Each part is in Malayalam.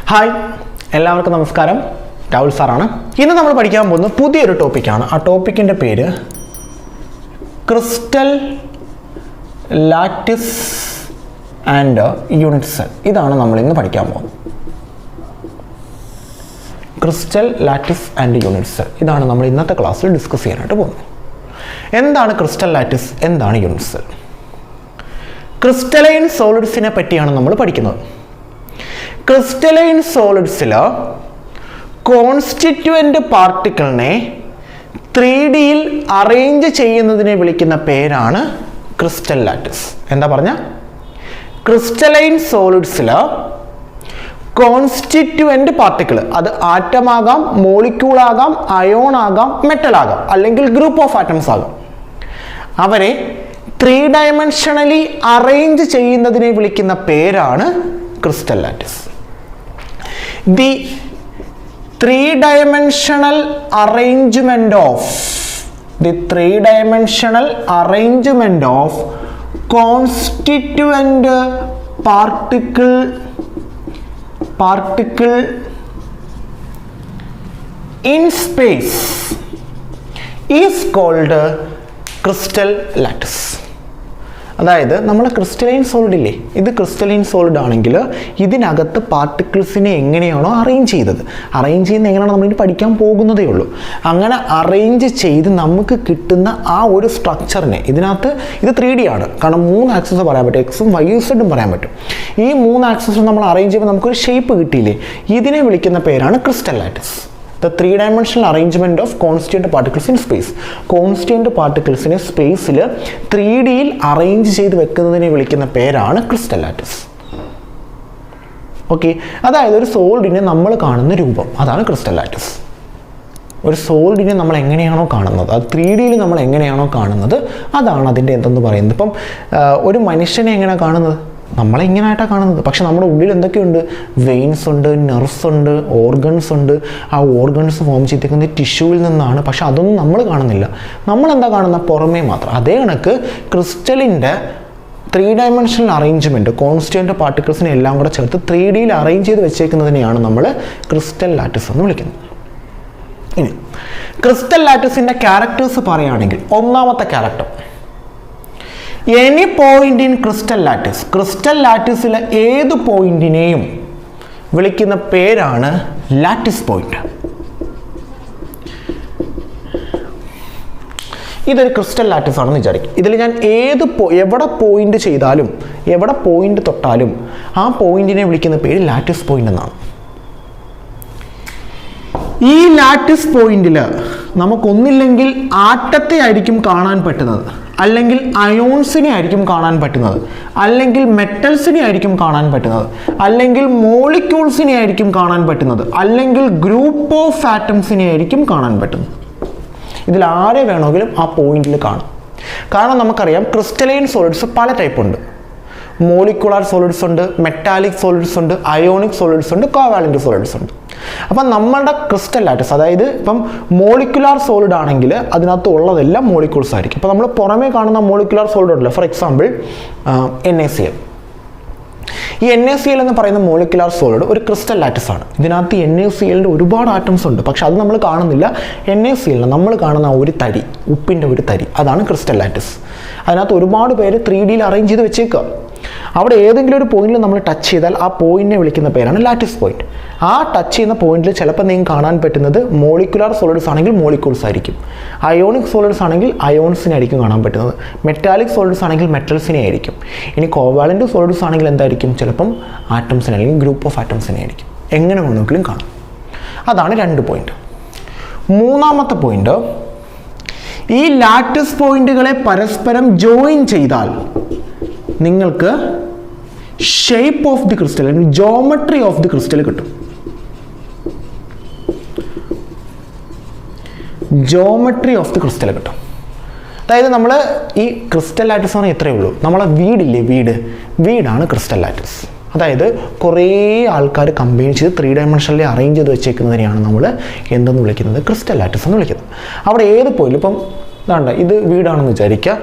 ഹായ്, എല്ലാവർക്കും നമസ്കാരം. രാഹുൽ സാറാണ്. ഇന്ന് നമ്മൾ പഠിക്കാൻ പോകുന്നത് പുതിയൊരു ടോപ്പിക്കാണ്. ആ ടോപ്പിക്കിൻ്റെ പേര് crystal lattice and unit cell. ഇതാണ് നമ്മൾ ഇന്ന് പഠിക്കാൻ പോകുന്നത്. Crystal lattice and unit cell ഇതാണ് നമ്മൾ ഇന്നത്തെ ക്ലാസ്സിൽ ഡിസ്കസ് ചെയ്യാനായിട്ട് പോകുന്നത്. എന്താണ് ക്രിസ്റ്റൽ ലാറ്റിസ്, എന്താണ് യൂണിറ്റ് സെൽ? ക്രിസ്റ്റലൈൻ സോളിഡ്സിനെ പറ്റിയാണ് നമ്മൾ പഠിക്കുന്നത്. ക്രിസ്റ്റലൈൻ സോളിഡ്സിൽ കോൺസ്റ്റിറ്റ്യുവൻ്റ് പാർട്ടിക്കിളിനെ 3Dയിൽ അറേഞ്ച് ചെയ്യുന്നതിനെ വിളിക്കുന്ന പേരാണ് ക്രിസ്റ്റൽ ലാറ്റിസ്. എന്താ പറഞ്ഞ? ക്രിസ്റ്റലൈൻ സോളിഡ്സിൽ കോൺസ്റ്റിറ്റ്യുവൻ്റ് പാർട്ടിക്കിൾ, അത് ആറ്റമാകാം, മോളിക്യൂൾ ആകാം, അയോൺ ആകാം, മെറ്റൽ ആകാം, അല്ലെങ്കിൽ ഗ്രൂപ്പ് ഓഫ് ആറ്റംസ് ആകാം, അവരെ 3 ഡയമെൻഷണലി അറേഞ്ച് ചെയ്യുന്നതിനെ വിളിക്കുന്ന പേരാണ് crystal lattice. The 3-dimensional arrangement of constituent particle in space is called crystal lattice. അതായത് നമ്മൾ ക്രിസ്റ്റലൈൻ സോളിഡ് ഇല്ലേ, ഇത് ക്രിസ്റ്റലൈൻ സോളിഡ് ആണെങ്കിൽ ഇതിനകത്ത് പാർട്ടിക്കിൾസിനെ എങ്ങനെയാണോ അറേഞ്ച് ചെയ്യുന്നത്, അറേഞ്ച് ചെയ്യുന്നത് എങ്ങനെയാണോ നമ്മളിനി പഠിക്കാൻ പോകുന്നതേ ഉള്ളൂ. അങ്ങനെ അറേഞ്ച് ചെയ്ത് നമുക്ക് കിട്ടുന്ന ആ ഒരു സ്ട്രക്ചറിനെ, ഇതിനകത്ത് ഇത് 3D ആണ്, കാരണം 3 ആക്സസ് പറയാൻ പറ്റും, എക്സും വൈയും സെഡും പറയാൻ പറ്റും. ഈ 3 ആക്സസും നമ്മൾ അറേഞ്ച് ചെയ്യുമ്പോൾ നമുക്കൊരു ഷേപ്പ് കിട്ടിയില്ലേ, ഇതിനെ വിളിക്കുന്ന പേരാണ് crystal lattice. The 3-dimensional arrangement of constituent particles in space. Constituent പാർട്ടിക്കിൾസിനെ സ്പേസിൽ 3Dയിൽ അറേഞ്ച് ചെയ്ത് വെക്കുന്നതിനെ വിളിക്കുന്ന പേരാണ് ക്രിസ്റ്റൽ ലാറ്റിസ്. ഓക്കെ, അതായത് ഒരു സോളിഡിനെ നമ്മൾ കാണുന്ന രൂപം, അതാണ് ക്രിസ്റ്റൽ ലാറ്റിസ്. ഒരു സോളിഡിനെ നമ്മൾ എങ്ങനെയാണോ കാണുന്നത്, അത് 3Dയിൽ നമ്മൾ എങ്ങനെയാണോ കാണുന്നത്, അതാണ് അതിൻ്റെ എന്തെന്ന് പറയുന്നത്. ഇപ്പം ഒരു മനുഷ്യനെ എങ്ങനെയാണ് കാണുന്നത്, നമ്മളെ ഇങ്ങനെയായിട്ടാണ് കാണുന്നത്. പക്ഷെ നമ്മുടെ ഉള്ളിൽ എന്തൊക്കെയുണ്ട്? വെയിൻസ് ഉണ്ട്, നെർവ്സ് ഉണ്ട്, ഓർഗൻസ് ഉണ്ട്. ആ ഓർഗൻസ് ഫോം ചെയ്തിരിക്കുന്നത് ടിഷ്യൂവിൽ നിന്നാണ്. പക്ഷെ അതൊന്നും നമ്മൾ കാണുന്നില്ല. നമ്മളെന്താ കാണുന്ന? പുറമേ മാത്രം. അതേ കണക്ക് ക്രിസ്റ്റലിൻ്റെ 3-ഡയമെൻഷണൽ അറേഞ്ച്മെൻറ്റ്, കോൺസ്റ്റിറ്റ്യൂവൻ്റ് പാർട്ടിക്കിൾസിനെ എല്ലാം കൂടെ ചേർത്ത് 3Dയിൽ അറേഞ്ച് ചെയ്ത് വെച്ചേക്കുന്നതിനെയാണ് നമ്മൾ ക്രിസ്റ്റൽ ലാറ്റിസ് എന്ന് വിളിക്കുന്നത്. ഇനി ക്രിസ്റ്റൽ ലാറ്റിസിൻ്റെ ക്യാരക്ടേഴ്സ് പറയുകയാണെങ്കിൽ, ഒന്നാമത്തെ character, any point in crystal lattice, crystal ലാറ്റിസിലെ ഏത് പോയിന്റിനെയും വിളിക്കുന്ന പേരാണ് ലാറ്റിസ് പോയിന്റ്. ഇതൊരു ക്രിസ്റ്റൽ ലാറ്റിസ് ആണെന്ന് വിചാരിക്കും. ഇതിൽ ഞാൻ എവിടെ പോയിന്റ് ചെയ്താലും, എവിടെ പോയിന്റ് തൊട്ടാലും ആ പോയിന്റിനെ വിളിക്കുന്ന പേര് ലാറ്റിസ് പോയിന്റ് എന്നാണ്. ഈ ലാറ്റിസ് പോയിന്റിൽ നമുക്കൊന്നില്ലെങ്കിൽ ആറ്റത്തെ ആയിരിക്കും കാണാൻ പറ്റുന്നത്, അല്ലെങ്കിൽ അയോൺസിനെ ആയിരിക്കും കാണാൻ പറ്റുന്നത്, അല്ലെങ്കിൽ മെറ്റൽസിനെ ആയിരിക്കും കാണാൻ പറ്റുന്നത്, അല്ലെങ്കിൽ മോളിക്യൂൾസിനെ ആയിരിക്കും കാണാൻ പറ്റുന്നത്, അല്ലെങ്കിൽ ഗ്രൂപ്പ് ഓഫ് ആറ്റംസിനെ ആയിരിക്കും കാണാൻ പറ്റുന്നത്. ഇതിൽ ആരെ വേണമെങ്കിലും ആ പോയിന്റിൽ കാണാം. കാരണം നമുക്കറിയാം ക്രിസ്റ്റലൈൻ സോളിഡ്സ് പല ടൈപ്പ് ഉണ്ട്. മോളിക്കുലാർ സോളിഡ്സ് ഉണ്ട്, മെറ്റാലിക് സോളിഡ്സ് ഉണ്ട്, അയോണിക് സോളിഡ്സ് ഉണ്ട്, കോവാലന്റ് സോളിഡ്സ് ഉണ്ട്. അപ്പം നമ്മളുടെ ക്രിസ്റ്റൽ ലാറ്റിസ്, അതായത് ഇപ്പം മോളിക്കുലാർ സോളിഡ് ആണെങ്കിൽ അതിനകത്ത് ഉള്ളതെല്ലാം മോളിക്യൂൾസ് ആയിരിക്കും. അപ്പോൾ നമ്മൾ പുറമേ കാണുന്ന മോളിക്കുലാർ സോളിഡ് ഉണ്ടല്ലോ, ഫോർ എക്സാമ്പിൾ NaCl. ഈ NaCl എന്ന് പറയുന്ന മോളിക്കുലാർ സോളിഡ് ഒരു ക്രിസ്റ്റൽ ലാറ്റിസ് ആണ്. ഇതിനകത്ത് NaClൻ്റെ ഒരുപാട് ആറ്റംസ് ഉണ്ട്, പക്ഷെ അത് നമ്മൾ കാണുന്നില്ല. NaCl നമ്മൾ കാണുന്ന ഒരു തരി, ഉപ്പിൻ്റെ ഒരു തരി, അതാണ് ക്രിസ്റ്റൽ ലാറ്റിസ്. അതിനകത്ത് ഒരുപാട് പേര് 3Dയിൽ അറേഞ്ച് ചെയ്ത് വെച്ചേക്കുക. അവിടെ ഏതെങ്കിലും ഒരു പോയിന്റിൽ നമ്മൾ ടച്ച് ചെയ്താൽ ആ പോയിന്റിനെ വിളിക്കുന്ന പേരാണ് ലാറ്റിസ് പോയിന്റ്. ആ ടച്ച് ചെയ്യുന്ന പോയിന്റിൽ ചിലപ്പോൾ നിങ്ങൾക്ക് കാണാൻ പറ്റുന്നത് മോളിക്കുലാർ സോളിഡ്സ് ആണെങ്കിൽ മോളിക്യൂൾസ് ആയിരിക്കും, അയോണിക് സോളിഡ്സ് ആണെങ്കിൽ അയോൺസിനെ ആയിരിക്കും കാണാൻ പറ്റുന്നത്, മെറ്റാലിക് സോളിഡ്സ് ആണെങ്കിൽ മെറ്റൽസിനെ ആയിരിക്കും. ഇനി കോവാലന്റ് സോളിഡ്സ് ആണെങ്കിൽ എന്തായിരിക്കും? ചിലപ്പം ആറ്റംസിനെ അല്ലെങ്കിൽ ഗ്രൂപ്പ് ഓഫ് ആറ്റംസിനെ ആയിരിക്കും. എങ്ങനെ വേണമെങ്കിലും കാണാം. അതാണ് 2 പോയിന്റ്. മൂന്നാമത്തെ പോയിന്റ്, ഈ ലാറ്റിസ് പോയിന്റുകളെ പരസ്പരം ജോയിൻ ചെയ്താൽ നിങ്ങൾക്ക് ഷേപ്പ് ഓഫ് ദി ക്രിസ്റ്റൽ അല്ലെങ്കിൽ ജോമെട്രി ഓഫ് ദി ക്രിസ്റ്റൽ കിട്ടും. ജോമെട്രി ഓഫ് ദി ക്രിസ്റ്റൽ കിട്ടും. അതായത് നമ്മൾ ഈ ക്രിസ്റ്റൽ ലാറ്റിസ് പറഞ്ഞാൽ ഇത്രയേ ഉള്ളൂ. നമ്മളെ വീടില്ലേ, വീടാണ് ക്രിസ്റ്റൽ ലാറ്റിസ്. അതായത് കുറേ ആൾക്കാർ കമ്പൈൻ ചെയ്ത് 3 ഡയമെൻഷനിൽ അറേഞ്ച് ചെയ്ത് വെച്ചേക്കുന്നതിനെയാണ് നമ്മൾ എന്തെന്ന് വിളിക്കുന്നത്? ക്രിസ്റ്റൽ ലാറ്റിസ് എന്ന് വിളിക്കുന്നത്. അവിടെ ഏത് പോയിന്റ്, ഇപ്പം ഇതാണ്ട് ഇത് വീടാണെന്ന് വിചാരിക്കുക,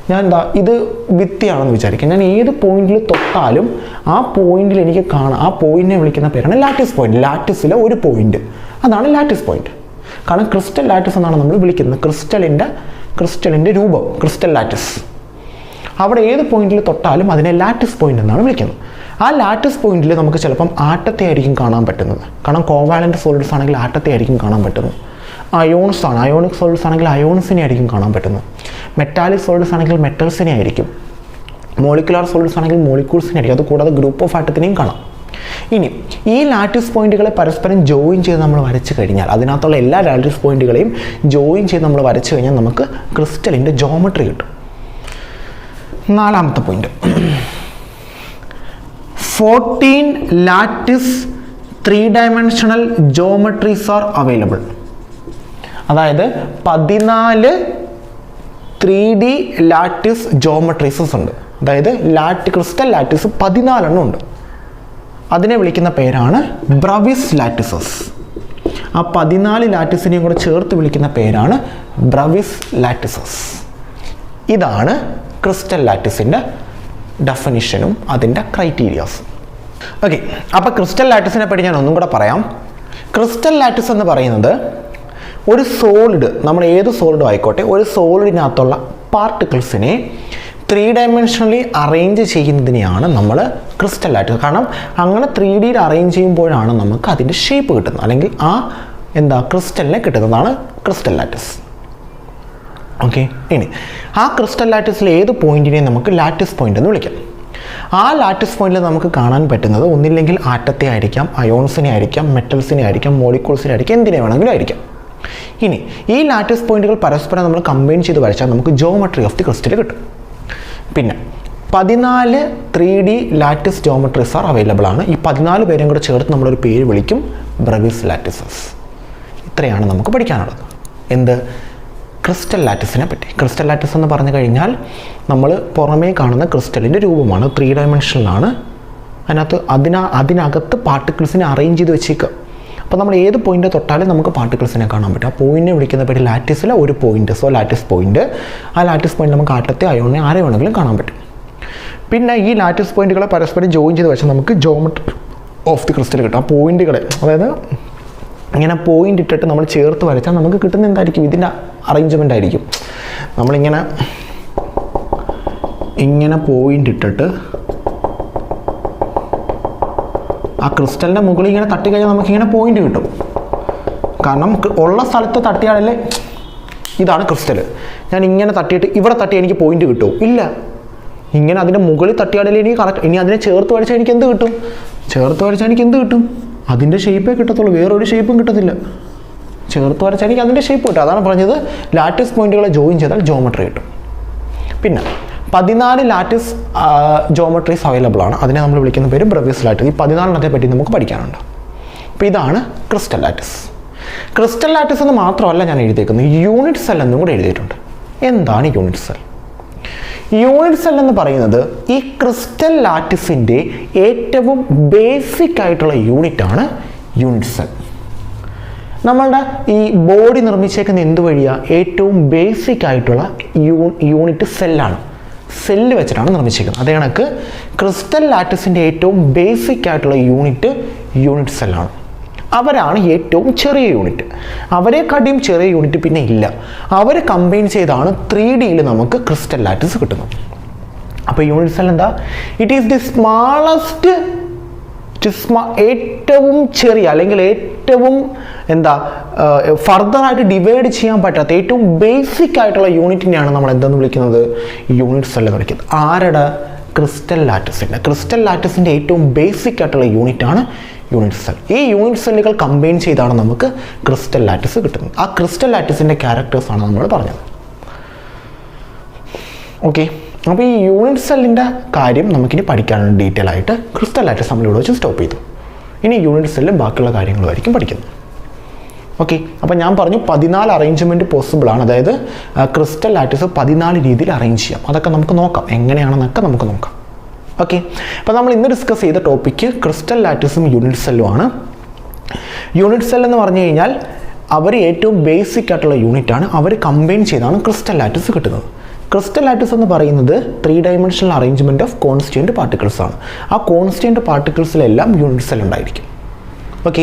ഞാൻ എന്താ ഇത് ഭിത്തിയാണെന്ന് വിചാരിക്കുക. ഞാൻ ഏത് പോയിന്റിൽ തൊട്ടാലും ആ പോയിന്റിൽ എനിക്ക് കാണാം, ആ പോയിന്റിനെ വിളിക്കുന്ന പേരാണ് ലാറ്റിസ് പോയിന്റ്. ലാറ്റിസിലെ ഒരു പോയിന്റ്, അതാണ് ലാറ്റിസ് പോയിന്റ്. കാരണം ക്രിസ്റ്റൽ ലാറ്റിസ് എന്നാണ് നമ്മൾ വിളിക്കുന്നത്. ക്രിസ്റ്റലിൻ്റെ രൂപം ക്രിസ്റ്റൽ ലാറ്റിസ്. അവിടെ ഏത് പോയിന്റിൽ തൊട്ടാലും അതിനെ ലാറ്റിസ് പോയിന്റ് എന്നാണ് വിളിക്കുന്നത്. ആ ലാറ്റിസ് പോയിന്റിൽ നമുക്ക് ചിലപ്പം ആറ്റത്തെ ആയിരിക്കും കാണാൻ പറ്റുന്നത്. കാരണം കോവാലൻ്റ് സോളിഡ്സ് ആണെങ്കിൽ ആറ്റത്തെ ആയിരിക്കും കാണാൻ പറ്റുന്നത്. അയോൺസ് ആണ്, അയോണിക് സോളിഡ്സ് ആണെങ്കിൽ അയോൺസിനെ ആയിരിക്കും കാണാൻ പറ്റുന്നത്. മെറ്റാലിക് സോളിഡ്സ് ആണെങ്കിൽ മെറ്റൽസിനെ ആയിരിക്കും. മോളിക്കുലാർ സോളിഡ്സ് ആണെങ്കിൽ മോളിക്യൂൾസിനെ ആയിരിക്കും. അതുകൂടാതെ ഗ്രൂപ്പ് ഓഫ് ആറ്റത്തിനെയും കാണാം. ഇനി ഈ ലാറ്റിസ് പോയിന്റുകളെ പരസ്പരം ജോയിൻ ചെയ്ത് നമ്മൾ വരച്ചു കഴിഞ്ഞാൽ, അതിനകത്തുള്ള എല്ലാ ലാറ്റിസ് പോയിന്റുകളെയും ജോയിൻ ചെയ്ത് നമ്മൾ വരച്ചു കഴിഞ്ഞാൽ നമുക്ക് ക്രിസ്റ്റലിൻ്റെ ജോമെട്രി കിട്ടും. നാലാമത്തെ point, 14 lattice 3-dimensional geometries are available. അതായത് 14 3D ലാറ്റിസ് ജോമെട്രീസസ് ഉണ്ട്. അതായത് ക്രിസ്റ്റൽ ലാറ്റിസ് 14 എണ്ണം ഉണ്ട്. അതിനെ വിളിക്കുന്ന പേരാണ് ബ്രവിസ് ലാറ്റിസസ്. ആ 14 ലാറ്റിസിനെയും കൂടെ ചേർത്ത് വിളിക്കുന്ന പേരാണ് ബ്രവിസ് ലാറ്റിസസ്. ഇതാണ് ക്രിസ്റ്റൽ ലാറ്റിസിൻ്റെ ഡെഫിനിഷനും അതിൻ്റെ ക്രൈറ്റീരിയാസും. ഓക്കെ, അപ്പോൾ ക്രിസ്റ്റൽ ലാറ്റിസിനെ പറ്റി ഞാൻ ഒന്നും കൂടെ പറയാം. ക്രിസ്റ്റൽ ലാറ്റിസ് എന്ന് പറയുന്നത് ഒരു സോളിഡ്, നമ്മൾ ഏത് സോളിഡും ആയിക്കോട്ടെ, ഒരു സോളിഡിനകത്തുള്ള പാർട്ടിക്കിൾസിനെ 3-dimensionally അറേഞ്ച് ചെയ്യുന്നതിനെയാണ് നമ്മൾ ക്രിസ്റ്റൽ ലാറ്റിസ്. കാരണം അങ്ങനെ 3D അറേഞ്ച് ചെയ്യുമ്പോഴാണ് നമുക്ക് അതിൻ്റെ ഷേപ്പ് കിട്ടുന്നത്, അല്ലെങ്കിൽ ആ ക്രിസ്റ്റലിനെ കിട്ടുന്നതാണ് ക്രിസ്റ്റൽ ലാറ്റിസ്. ഓക്കെ, ഇനി ആ ക്രിസ്റ്റൽ ലാറ്റിസിൽ ഏത് പോയിന്റിനെയും നമുക്ക് ലാറ്റിസ് പോയിന്റ് എന്ന് വിളിക്കാം. ആ ലാറ്റിസ് പോയിന്റിൽ നമുക്ക് കാണാൻ പറ്റുന്നത് ഒന്നില്ലെങ്കിൽ ആറ്റത്തെ ആയിരിക്കാം, അയോൺസിനെ ആയിരിക്കാം, മെറ്റൽസിനെ ആയിരിക്കാം, മോളിക്യൂൾസിനെ ആയിരിക്കാം, എന്തിനെ വേണമെങ്കിലും ആയിരിക്കാം. ഇനി ഈ ലാറ്റിസ് പോയിന്റുകൾ പരസ്പരം നമ്മൾ കമ്പൈൻ ചെയ്ത് വരച്ചാൽ നമുക്ക് ജോമെട്രി ഓഫ് ദി ക്രിസ്റ്റൽ കിട്ടും. പിന്നെ 14 3D lattice geometries are available ആണ്. ഈ 14 പേരെയും കൂടെ ചേർത്ത് നമ്മളൊരു പേര് വിളിക്കും, ബ്രവിസ് ലാറ്റിസസ്. ഇത്രയാണ് നമുക്ക് പഠിക്കാനുള്ളത്. എന്ത്? ക്രിസ്റ്റൽ ലാറ്റിസിനെ പറ്റി. ക്രിസ്റ്റൽ ലാറ്റിസ് എന്ന് പറഞ്ഞു കഴിഞ്ഞാൽ നമ്മൾ പുറമേ കാണുന്ന ക്രിസ്റ്റലിൻ്റെ രൂപമാണ്, 3-dimensional. അതിനകത്ത് പാർട്ടിക്കിൾസിനെ അറേഞ്ച് ചെയ്ത് വെച്ചേക്കുക. അപ്പോൾ നമ്മൾ ഏത് പോയിന്റ് തൊട്ടാലും നമുക്ക് പാർട്ടിക്കിൾസിനെ കാണാൻ പറ്റും. ആ പോയിന്റിനെ വിളിക്കുന്ന പേര് ലാറ്റിസിലെ ഒരു പോയിന്റ്. So lattice point. ആ ലാറ്റിസ് പോയിന്റ് നമുക്ക് ആറ്റത്തെ അയോണിനെ ആരെ വേണമെങ്കിലും കാണാൻ പറ്റും. പിന്നെ ഈ ലാറ്റിസ് പോയിന്റുകളെ പരസ്പരം ജോയിൻ ചെയ്ത് വെച്ചാൽ നമുക്ക് ജോമെട്രി ഓഫ് ദി ക്രിസ്റ്റൽ കിട്ടും. ആ പോയിന്റുകളെ, അതായത് ഇങ്ങനെ പോയിന്റ് ഇട്ടിട്ട് നമ്മൾ ചേർത്ത് വരച്ചാൽ നമുക്ക് കിട്ടുന്ന എന്തായിരിക്കും? ഇതിൻ്റെ അറേഞ്ച്മെൻ്റ് ആയിരിക്കും. ഇങ്ങനെ പോയിന്റ് ഇട്ടിട്ട് ആ ക്രിസ്റ്റലിൻ്റെ മുകളിൽ ഇങ്ങനെ തട്ടിക്കഴിഞ്ഞാൽ നമുക്കിങ്ങനെ പോയിന്റ് കിട്ടും. കാരണം ഉള്ള സ്ഥലത്ത് തട്ടിയാലല്ലേ, ഇതാണ് ക്രിസ്റ്റൽ. ഞാൻ ഇങ്ങനെ തട്ടിയിട്ട് ഇവിടെ തട്ടി എനിക്ക് പോയിന്റ് കിട്ടുമോ? ഇല്ല. ഇങ്ങനെ അതിൻ്റെ മുകളിൽ തട്ടിയാലല്ലേ എനിക്ക് കറക്റ്റ്. ഇനി അതിനെ ചേർത്ത് വരച്ചാൽ എനിക്ക് എന്ത് കിട്ടും? അതിൻ്റെ ഷേപ്പേ കിട്ടത്തുള്ളൂ, വേറൊരു ഷേപ്പും കിട്ടത്തില്ല. ചേർത്ത് വരച്ചാൽ എനിക്ക് അതിൻ്റെ ഷേപ്പ് കിട്ടും. അതാണ് പറഞ്ഞത്, ലാറ്റിസ് പോയിന്റുകളെ ജോയിൻ ചെയ്താൽ ജോമെട്രി കിട്ടും. പിന്നെ 14 ലാറ്റിസ് ജോമെട്രീസ് അവൈലബിൾ ആണ്. അതിനെ നമ്മൾ വിളിക്കുന്ന പേര് ബ്രവിസ് ലാറ്റിസ്. ഈ 14 പറ്റി നമുക്ക് പഠിക്കാനുണ്ട്. അപ്പോൾ ഇതാണ് ക്രിസ്റ്റൽ ലാറ്റിസ്. ക്രിസ്റ്റൽ ലാറ്റിസ് എന്ന് മാത്രമല്ല ഞാൻ എഴുതിയിരിക്കുന്നത്, യൂണിറ്റ് സെൽ എന്നും കൂടെ എഴുതിയിട്ടുണ്ട്. എന്താണ് യൂണിറ്റ് സെൽ? യൂണിറ്റ് സെൽ എന്ന് പറയുന്നത് ഈ ക്രിസ്റ്റൽ ലാറ്റിസിൻ്റെ ഏറ്റവും ബേസിക് ആയിട്ടുള്ള യൂണിറ്റാണ് യൂണിറ്റ് സെൽ. നമ്മളുടെ ഈ ബോഡി നിർമ്മിച്ചേക്കുന്ന എന്ത് വഴിയാണ്? ഏറ്റവും ബേസിക് ആയിട്ടുള്ള യൂണിറ്റ് സെല്ലാണ്. സെല്ല് വെച്ചിട്ടാണ് നിർമ്മിച്ചിരിക്കുന്നത്. അതേ കണക്ക് ക്രിസ്റ്റൽ ലാറ്റിസിൻ്റെ ഏറ്റവും ബേസിക് ആയിട്ടുള്ള യൂണിറ്റ് സെല്ലാണ്. അവരാണ് ഏറ്റവും ചെറിയ യൂണിറ്റ്. അവരെക്കാട്ടിയും ചെറിയ യൂണിറ്റ് പിന്നെ ഇല്ല. അവർ കമ്പൈൻ ചെയ്താണ് 3Dയിൽ നമുക്ക് ക്രിസ്റ്റൽ ലാറ്റിസ് കിട്ടുന്നത്. അപ്പോൾ യൂണിറ്റ് സെൽ എന്താ? ഇറ്റ് ഈസ് ദി സ്മാളസ്റ്റ്, ഏറ്റവും ചെറിയ അല്ലെങ്കിൽ ഏറ്റവും ഫർദറായിട്ട് ഡിവൈഡ് ചെയ്യാൻ പറ്റാത്ത ഏറ്റവും ബേസിക് ആയിട്ടുള്ള യൂണിറ്റിനെയാണ് നമ്മൾ എന്തെന്ന് വിളിക്കുന്നത്? യൂണിറ്റ് സെൽ എന്ന് വിളിക്കുന്നത്. ആരുടെ? ക്രിസ്റ്റൽ ലാറ്റിസിൻ്റെ ഏറ്റവും ബേസിക് ആയിട്ടുള്ള യൂണിറ്റാണ് യൂണിറ്റ് സെൽ. ഈ യൂണിറ്റ് സെല്ലുകൾ കമ്പൈൻ ചെയ്താണ് നമുക്ക് ക്രിസ്റ്റൽ ലാറ്റിസ് കിട്ടുന്നത്. ആ ക്രിസ്റ്റൽ ലാറ്റിസിൻ്റെ ക്യാരക്ടേഴ്സാണ് നമ്മൾ പറഞ്ഞത്. ഓക്കെ, അപ്പോൾ ഈ യൂണിറ്റ് സെല്ലിൻ്റെ കാര്യം നമുക്കിനി പഠിക്കാനുണ്ട് ഡീറ്റെയിൽ ആയിട്ട്. ക്രിസ്റ്റൽ ലാറ്റിസ് നമ്മളിവിടെ വെച്ച് സ്റ്റോപ്പ് ചെയ്തു. ഇനി യൂണിറ്റ് സെല്ലും ബാക്കിയുള്ള കാര്യങ്ങളുമായിരിക്കും പഠിക്കുന്നത്. ഓക്കെ, അപ്പോൾ ഞാൻ പറഞ്ഞു 14 അറേഞ്ച്മെൻറ്റ് പോസിബിൾ ആണ്. അതായത് ക്രിസ്റ്റൽ ലാറ്റിസ് 14 രീതിയിൽ അറേഞ്ച് ചെയ്യാം. അതൊക്കെ നമുക്ക് നോക്കാം, എങ്ങനെയാണെന്നൊക്കെ നമുക്ക് നോക്കാം. ഓക്കെ, അപ്പോൾ നമ്മൾ ഇന്ന് ഡിസ്കസ് ചെയ്ത ടോപ്പിക്ക് ക്രിസ്റ്റൽ ലാറ്റിസും യൂണിറ്റ് സെല്ലുമാണ്. യൂണിറ്റ് സെൽ എന്ന് പറഞ്ഞു കഴിഞ്ഞാൽ അവർ ഏറ്റവും ബേസിക് ആയിട്ടുള്ള യൂണിറ്റാണ്. അവർ കമ്പൈൻ ചെയ്താണ് ക്രിസ്റ്റൽ ലാറ്റിസ് കിട്ടുന്നത്. ക്രിസ്റ്റൽ ലാറ്റിസ് എന്ന് പറയുന്നത് 3 dimensional arrangement of constituent particles ആണ്. ആ കോൺസ്റ്റിറ്റ്യൂവൻറ്റ് പാർട്ടിക്കിൾസിലെല്ലാം യൂണിറ്റ് സെൽ ഉണ്ടായിരിക്കും. ഓക്കെ,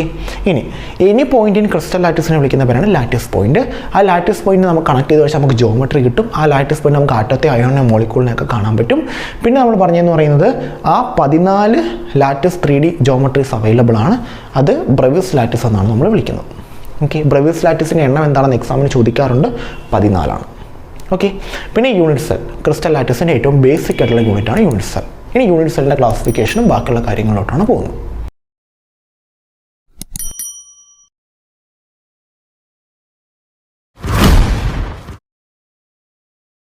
ഇനി പോയിന്റ് ഇൻ ക്രിസ്റ്റൽ ലാറ്റിസിനെ വിളിക്കുന്ന പേരാണ് ലാറ്റിസ് പോയിന്റ്. ആ ലാറ്റിസ് പോയിന്റ് നമുക്ക് കണക്ട് ചെയ്ത് വെച്ചാൽ നമുക്ക് ജോമെട്രി കിട്ടും. ആ ലാറ്റിസ് പോയിന്റ് നമുക്ക് ആറ്റത്തെ, അയോണിനെ, മോളിക്യൂളിനെ ഒക്കെ കാണാൻ പറ്റും. പിന്നെ നമ്മൾ പറഞ്ഞതെന്ന് പറയുന്നത് ആ 14 ലാറ്റിസ് 3D ജോമെട്രീസ് അവൈലബിൾ ആണ്. അത് ബ്രെവിസ് ലാറ്റിസ് എന്നാണ് നമ്മൾ വിളിക്കുന്നത്. ഓക്കെ, ബ്രെവിസ് ലാറ്റിസിൻ്റെ എണ്ണം എന്താണെന്ന് എക്സാമിന് ചോദിക്കാറുണ്ട്, 14 ആണ്. ഓക്കെ, പിന്നെ യൂണിറ്റ് സെൽ, ക്രിസ്റ്റൽ ലാറ്റിസിൻ്റെ ഏറ്റവും ബേസിക് ആയിട്ടുള്ള യൂണിറ്റാണ് യൂണിറ്റ് സെൽ. ഇനി യൂണിറ്റ് സെല്ലിൻ്റെ ക്ലാസിഫിക്കേഷനും ബാക്കിയുള്ള കാര്യങ്ങളിലോട്ടാണ് പോകുന്നത്.